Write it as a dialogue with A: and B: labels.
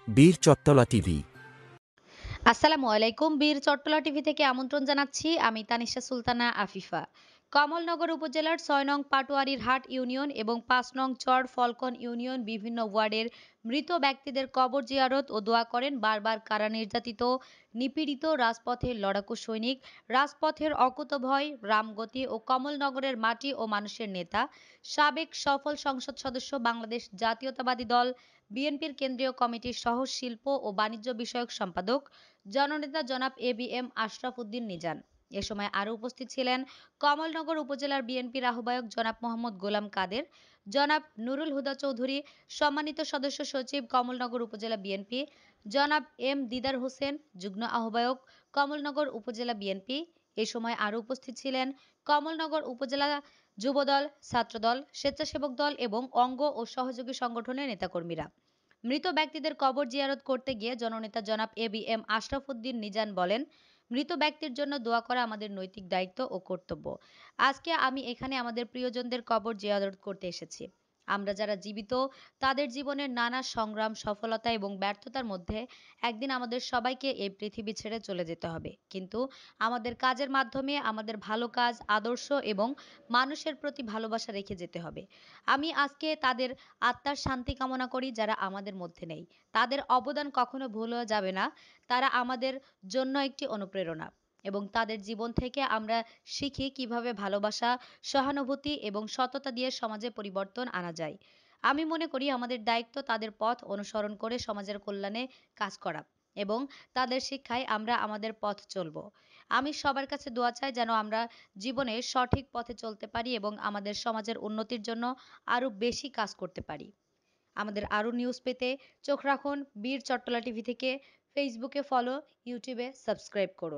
A: বীর চট্টলা টিভি।
B: আসসালামু আলাইকুম। বীর চট্টলা টিভি থেকে আমন্ত্রণ জানাচ্ছি। আমি তানিশা সুলতানা আফিফা। কমলনগর উপজেলার ৬ নং পাটোয়ারীর হাট ইউনিয়ন এবং ৫ নং চর ফলকন ইউনিয়ন বিভিন্ন ওয়ার্ডের মৃত ব্যক্তিদের কবর জিয়ারত ও দোয়া করেন বারবার কারা নির্যাতিত, নিপীড়িত রাজপথের লড়াকু সৈনিক, রাজপথের অকুতোভয় রামগতি ও কমলনগরের মাটি ও মানুষের নেতা, সাবেক সফল সংসদ সদস্য, বাংলাদেশ জাতীয়তাবাদী দল বিএনপির কেন্দ্রীয় কমিটির সহ শিল্প ও বাণিজ্য বিষয়ক সম্পাদক জননেতা জনাব এবিএম আশরাফ উদ্দিন নিজান। এ সময় আরও উপস্থিত ছিলেন কমলনগর উপজেলার বিএনপির আহ্বায়ক জনাব মোহাম্মদ গোলাম কাদের, জনাব নুরুল হুদা চৌধুরী, সম্মানিত সদস্য সচিব কমলনগর উপজেলা বিএনপি, জনাব এম দিদার হোসেন, যুগ্ম আহ্বায়ক কমলনগর উপজেলা বিএনপি। এ সময় আরও উপস্থিত ছিলেন কমলনগর উপজেলা যুবদল, ছাত্রদল, স্বেচ্ছাসেবক দল এবং অঙ্গ ও সহযোগী সংগঠনের নেতাকর্মীরা। মৃত ব্যক্তিদের কবর জিয়ারত করতে গিয়ে জননেতা জনাব এবিএম আশরাফ উদ্দিন নিজান বলেন, মৃত ব্যক্তির জন্য দোয়া করা আমাদের নৈতিক দায়িত্ব ও কর্তব্য। আজকে আমি এখানে আমাদের প্রিয়জনদের কবর জিয়ারত করতে এসেছি। আমরা যারা জীবিত, তাদের জীবনের নানা সংগ্রাম, সফলতা এবং ব্যর্থতার মধ্যে একদিন আমাদের সবাইকে এই পৃথিবী ছেড়ে চলে যেতে হবে। কিন্তু আমাদের কাজের মাধ্যমে আমাদের ভালো কাজ, আদর্শ এবং মানুষের প্রতি ভালোবাসা রেখে যেতে হবে। আমি আজকে তাদের আত্মার শান্তি কামনা করি যারা আমাদের মধ্যে নেই। তাদের অবদান কখনো ভুলা যাবে না। তারা আমাদের জন্য একটি অনুপ্রেরণা এবং তাদের জীবন থেকে আমরা শিখি কিভাবে ভালোবাসা, সহানুভূতি এবং সততা দিয়ে সমাজে পরিবর্তন আনা যায়। আমি মনে করি আমাদের দায়িত্ব তাদের পথ অনুসরণ করে সমাজের কল্যাণে কাজ করা এবং তাদের শিক্ষায় আমরা আমাদের পথ চলব। আমি সবার কাছে দোয়া চাই যেন আমরা জীবনে সঠিক পথে চলতে পারি এবং আমাদের সমাজের উন্নতির জন্য আরো বেশি কাজ করতে পারি। আমাদের আরও নিউজ পেতে চোখ রাখুন বীর চট্টলা টিভি থেকে। ফেসবুকে ফলো, ইউটিউবে সাবস্ক্রাইব করুন।